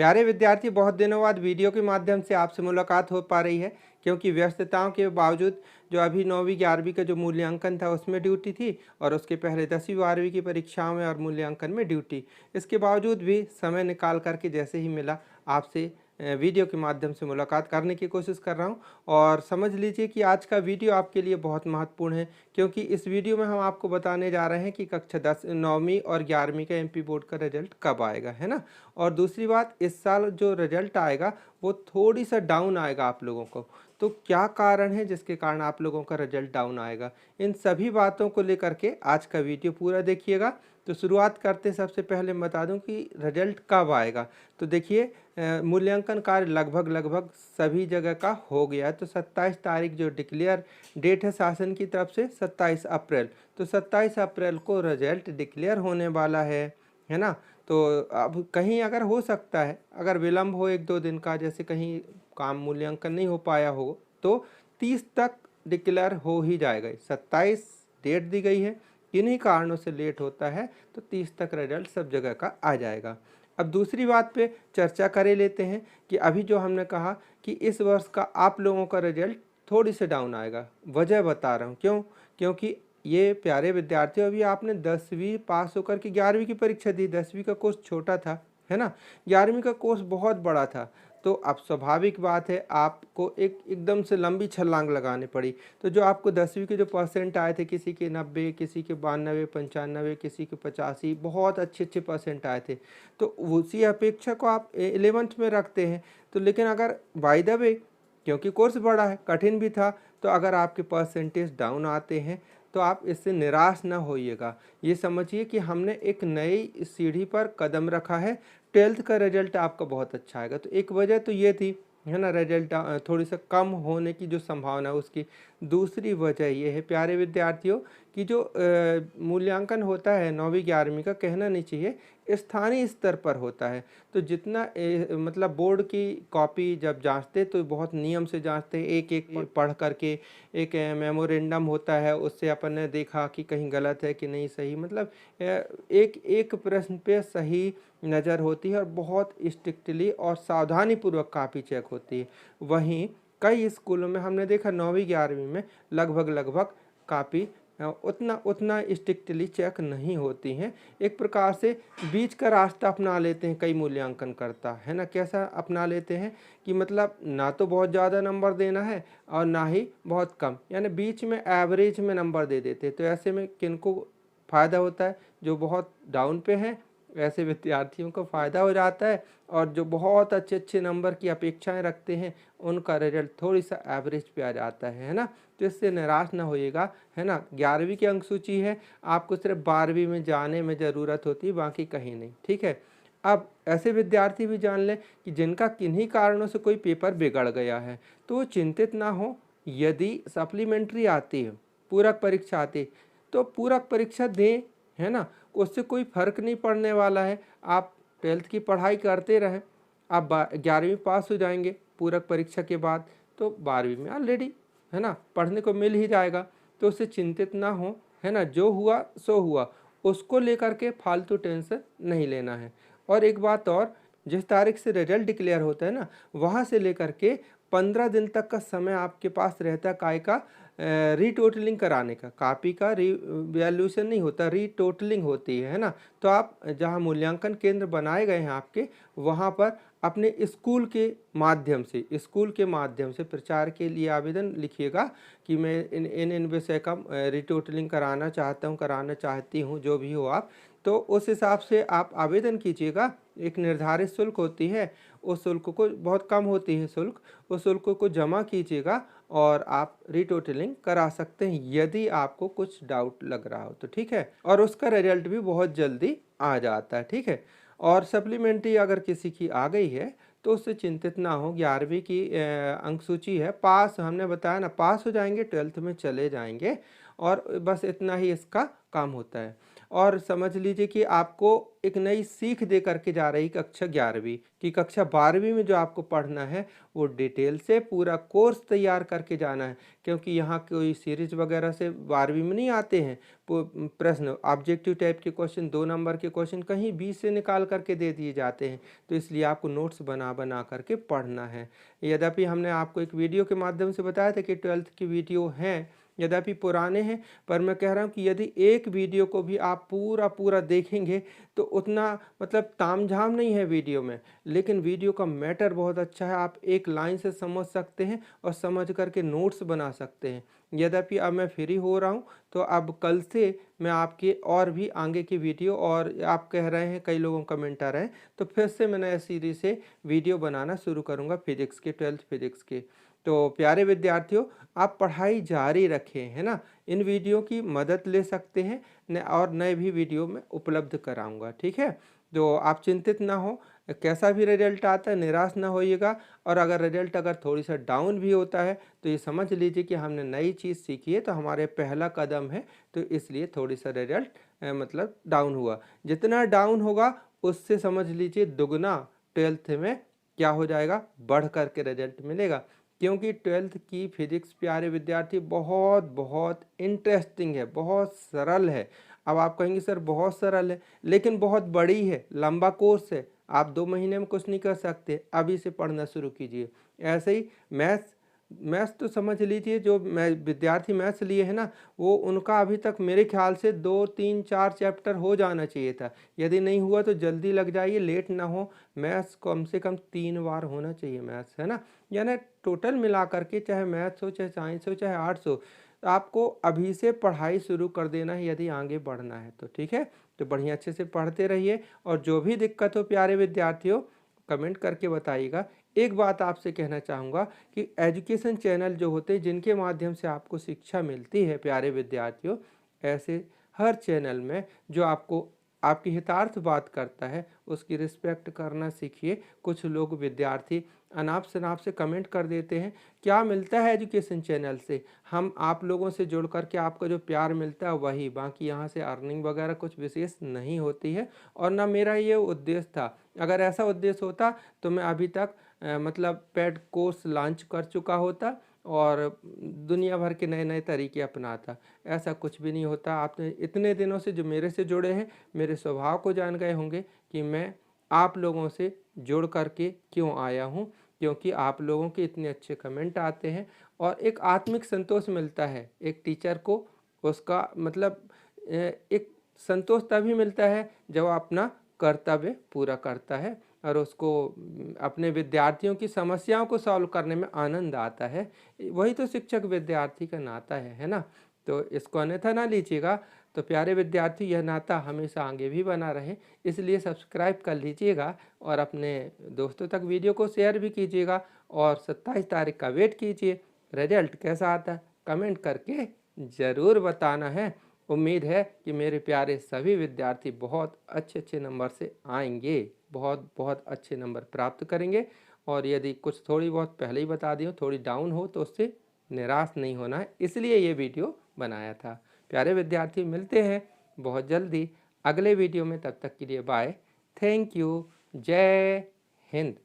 प्यारे विद्यार्थी, बहुत दिनों बाद वीडियो के माध्यम से आपसे मुलाकात हो पा रही है, क्योंकि व्यस्तताओं के बावजूद जो अभी 9वीं 11वीं का जो मूल्यांकन था उसमें ड्यूटी थी और उसके पहले 10वीं 12वीं की परीक्षाओं में और मूल्यांकन में ड्यूटी। इसके बावजूद भी समय निकाल करके जैसे ही मिला आपसे वीडियो के माध्यम से मुलाकात करने की कोशिश कर रहा हूं। और समझ लीजिए कि आज का वीडियो आपके लिए बहुत महत्वपूर्ण है, क्योंकि इस वीडियो में हम आपको बताने जा रहे हैं कि कक्षा 10 9वीं और 11वीं का एमपी बोर्ड का रिजल्ट कब आएगा, है ना। और दूसरी बात, इस साल जो रिजल्ट आएगा वो थोड़ी सा डाउन आएगा आप लोगों को। तो क्या कारण है जिसके कारण आप लोगों का रिजल्ट डाउन आएगा, इन सभी बातों को लेकर के आज का वीडियो पूरा देखिएगा। तो शुरुआत करते हैं। सबसे पहले मैं बता दूं कि रिजल्ट कब आएगा। तो देखिए, मूल्यांकन कार्य लगभग सभी जगह का हो गया है। तो 27 तारीख जो डिक्लेयर डेट है शासन की तरफ से 27 अप्रैल, तो 27 अप्रैल को रिजल्ट डिक्लेयर होने वाला है ना। तो अब कहीं अगर हो सकता है, अगर विलम्ब हो 1-2 दिन का, जैसे कहीं काम मूल्यांकन नहीं हो पाया हो, तो 30 तक डिक्लेयर हो ही जाएगा। 27 डेट दी गई है, किन्हीं कारणों से लेट होता है तो 30 तक रिजल्ट सब जगह का आ जाएगा। अब दूसरी बात पे चर्चा करे लेते हैं कि अभी जो हमने कहा कि इस वर्ष का आप लोगों का रिजल्ट थोड़ी से डाउन आएगा। वजह बता रहा हूँ क्यों। क्योंकि ये प्यारे विद्यार्थियों, अभी आपने 10वीं पास होकर के 11वीं की परीक्षा दी। 10वीं का कोर्स छोटा था, है ना। 11वीं का कोर्स बहुत बड़ा था। तो अब स्वाभाविक बात है आपको एकदम से लंबी छलांग लगानी पड़ी। तो जो आपको 10वीं के जो परसेंट आए थे, किसी के 90, किसी के 92, 95, किसी के 85, बहुत अच्छे परसेंट आए थे। तो उसी अपेक्षा को आप 11th में रखते हैं। तो लेकिन अगर बाय द वे, क्योंकि कोर्स बड़ा है, कठिन भी था, तो अगर आपके परसेंटेज डाउन आते हैं तो आप इससे निराश ना होइएगा। ये समझिए कि हमने एक नई सीढ़ी पर कदम रखा है। 12th का रिजल्ट आपका बहुत अच्छा आएगा। तो एक वजह तो ये थी, है ना, रिजल्ट थोड़ी सा कम होने की जो संभावना है उसकी। दूसरी वजह ये है प्यारे विद्यार्थियों कि जो मूल्यांकन होता है 9वीं 11वीं का, कहना नहीं चाहिए, स्थानीय स्तर पर होता है। तो जितना मतलब बोर्ड की कॉपी जब जांचते तो बहुत नियम से जांचते, एक एक पढ़ करके। एक मेमोरेंडम होता है, उससे अपन ने देखा कि कहीं गलत है कि नहीं सही, मतलब एक एक प्रश्न पे सही नज़र होती है और बहुत स्ट्रिक्टली और सावधानी पूर्वक कापी चेक होती है। वहीं कई स्कूलों में हमने देखा 9वीं 11वीं में लगभग कापी उतना स्ट्रिक्टली चेक नहीं होती हैं। एक प्रकार से बीच का रास्ता अपना लेते हैं कई मूल्यांकन करता, है ना। कैसा अपना लेते हैं कि मतलब ना तो बहुत ज़्यादा नंबर देना है और ना ही बहुत कम, यानी बीच में एवरेज में नंबर दे देते हैं। तो ऐसे में किनको फ़ायदा होता है? जो बहुत डाउन पे हैं ऐसे विद्यार्थियों को फ़ायदा हो जाता है, और जो बहुत अच्छे नंबर की अपेक्षाएं रखते हैं उनका रिजल्ट थोड़ी सा एवरेज पे आ जाता है ना। तो इससे निराश ना होइएगा, है ना। 11वीं की अंक सूची है, आपको सिर्फ 12वीं में जाने में ज़रूरत होती है, बाकी कहीं नहीं, ठीक है। अब ऐसे विद्यार्थी भी जान लें कि जिनका किन्हीं कारणों से कोई पेपर बिगड़ गया है, तो वो चिंतित ना हो। यदि सप्लीमेंट्री आती है, पूरक परीक्षा आती है, तो पूरक परीक्षा दें, है ना। उससे कोई फर्क नहीं पड़ने वाला है। आप 12th की पढ़ाई करते रहें, आप 11वीं पास हो जाएंगे पूरक परीक्षा के बाद, तो 12वीं में ऑलरेडी, है ना, पढ़ने को मिल ही जाएगा। तो उससे चिंतित ना हो, है ना। जो हुआ सो हुआ, उसको लेकर के फालतू टेंशन नहीं लेना है। और एक बात और, जिस तारीख से रिजल्ट डिक्लेयर होता है ना, वहाँ से लेकर के 15 दिन तक का समय आपके पास रहता है काय का, रीटोटलिंग कराने का। कॉपी का रिवैल्यूएशन नहीं होता, रीटोटलिंग होती है ना। तो आप जहाँ मूल्यांकन केंद्र बनाए गए हैं आपके, वहाँ पर अपने स्कूल के माध्यम से प्रचार के लिए आवेदन लिखिएगा कि मैं इन विषय का रीटोटलिंग कराना चाहती हूँ, जो भी हो आप। तो उस हिसाब से आप आवेदन कीजिएगा। एक निर्धारित शुल्क होती है, उस शुल्क को, बहुत कम होती है शुल्क, उस शुल्क को जमा कीजिएगा और आप रीटोटलिंग करा सकते हैं यदि आपको कुछ डाउट लग रहा हो तो, ठीक है। और उसका रिजल्ट भी बहुत जल्दी आ जाता है, ठीक है। और सप्लीमेंट्री अगर किसी की आ गई है तो उससे चिंतित ना हो। 11वीं की अंक सूची है, पास, हमने बताया ना, पास हो जाएंगे, 12th में चले जाएंगे, और बस इतना ही इसका काम होता है। और समझ लीजिए कि आपको एक नई सीख दे करके जा रही कक्षा 11वीं कि कक्षा 12वीं में जो आपको पढ़ना है वो डिटेल से पूरा कोर्स तैयार करके जाना है, क्योंकि यहाँ कोई सीरीज वगैरह से 12वीं में नहीं आते हैं प्रश्न। ऑब्जेक्टिव टाइप के क्वेश्चन, 2 नंबर के क्वेश्चन कहीं बीच से निकाल करके दे दिए जाते हैं, तो इसलिए आपको नोट्स बना बना करके पढ़ना है। यद्यपि हमने आपको एक वीडियो के माध्यम से बताया था कि 12th की वीडियो हैं, यद्यपि पुराने हैं, पर मैं कह रहा हूँ कि यदि एक वीडियो को भी आप पूरा देखेंगे तो उतना मतलब तामझाम नहीं है वीडियो में, लेकिन वीडियो का मैटर बहुत अच्छा है। आप एक लाइन से समझ सकते हैं और समझ करके नोट्स बना सकते हैं। यद्यपि अब मैं फ्री हो रहा हूँ, तो अब कल से मैं आपके और भी आगे की वीडियो, और आप कह रहे हैं, कई लोगों कमेंट आ रहे हैं, तो फिर से मैं नया सीरीज से वीडियो बनाना शुरू करूँगा फिजिक्स के, 12th फिजिक्स के। तो प्यारे विद्यार्थियों, आप पढ़ाई जारी रखें, है ना। इन वीडियो की मदद ले सकते हैं और नए भी वीडियो में उपलब्ध कराऊंगा, ठीक है। तो आप चिंतित ना हो, कैसा भी रिजल्ट आता है निराश ना होइएगा, और अगर रिजल्ट अगर थोड़ी सा डाउन भी होता है तो ये समझ लीजिए कि हमने नई चीज़ सीखी है, तो हमारे पहला कदम है, तो इसलिए थोड़ी सा रिजल्ट मतलब डाउन हुआ। जितना डाउन होगा उससे समझ लीजिए दुगना 12th में क्या हो जाएगा, बढ़ करके रिजल्ट मिलेगा। क्योंकि 12th की फिजिक्स प्यारे विद्यार्थी बहुत बहुत इंटरेस्टिंग है, बहुत सरल है। अब आप कहेंगे सर बहुत सरल है, लेकिन बहुत बड़ी है, लंबा कोर्स है, आप 2 महीने में कुछ नहीं कर सकते। अभी से पढ़ना शुरू कीजिए। ऐसे ही मैथ्स तो समझ लीजिए, जो विद्यार्थी मैथ्स लिए है ना, वो उनका अभी तक मेरे ख्याल से 2, 3, 4 चैप्टर हो जाना चाहिए था। यदि नहीं हुआ तो जल्दी लग जाइए, लेट ना हो। मैथ्स कम से कम 3 बार होना चाहिए मैथ्स, है ना। यानी टोटल मिला करके, चाहे मैथ्स हो, चाहे साइंस हो, चाहे आर्ट्स हो, तो आपको अभी से पढ़ाई शुरू कर देना है यदि आगे बढ़ना है तो, ठीक है। तो बढ़िया अच्छे से पढ़ते रहिए, और जो भी दिक्कत हो प्यारे विद्यार्थियों कमेंट करके बताइएगा। एक बात आपसे कहना चाहूँगा कि एजुकेशन चैनल जो होते हैं, जिनके माध्यम से आपको शिक्षा मिलती है प्यारे विद्यार्थियों, ऐसे हर चैनल में जो आपको आपकी हितार्थ बात करता है उसकी रिस्पेक्ट करना सीखिए। कुछ लोग विद्यार्थी अनाप शनाप से कमेंट कर देते हैं, क्या मिलता है एजुकेशन चैनल से? हम आप लोगों से जुड़ करके आपका जो प्यार मिलता है वही, बाकी यहाँ से अर्निंग वगैरह कुछ विशेष नहीं होती है, और ना मेरा ये उद्देश्य था। अगर ऐसा उद्देश्य होता तो मैं अभी तक मतलब पेड कोर्स लॉन्च कर चुका होता और दुनिया भर के नए नए तरीके अपनाता। ऐसा कुछ भी नहीं होता। आपने इतने दिनों से जो मेरे से जुड़े हैं, मेरे स्वभाव को जान गए होंगे कि मैं आप लोगों से जुड़ करके क्यों आया हूँ, क्योंकि आप लोगों के इतने अच्छे कमेंट आते हैं और एक आत्मिक संतोष मिलता है एक टीचर को। उसका मतलब एक संतोष तभी मिलता है जब वो अपना कर्तव्य पूरा करता है और उसको अपने विद्यार्थियों की समस्याओं को सॉल्व करने में आनंद आता है। वही तो शिक्षक विद्यार्थी का नाता है ना। तो इसको अन्यथा ना लीजिएगा। तो प्यारे विद्यार्थी, यह नाता हमेशा आगे भी बना रहे, इसलिए सब्सक्राइब कर लीजिएगा और अपने दोस्तों तक वीडियो को शेयर भी कीजिएगा। और 27 तारीख का वेट कीजिए, रिजल्ट कैसा आता है कमेंट करके ज़रूर बताना है। उम्मीद है कि मेरे प्यारे सभी विद्यार्थी बहुत अच्छे अच्छे नंबर से आएंगे, बहुत बहुत अच्छे नंबर प्राप्त करेंगे। और यदि कुछ थोड़ी बहुत पहले ही बता दी हो, थोड़ी डाउन हो, तो उससे निराश नहीं होना है, इसलिए ये वीडियो बनाया था। प्यारे विद्यार्थी, मिलते हैं बहुत जल्दी अगले वीडियो में। तब तक के लिए बाय, थैंक यू, जय हिंद।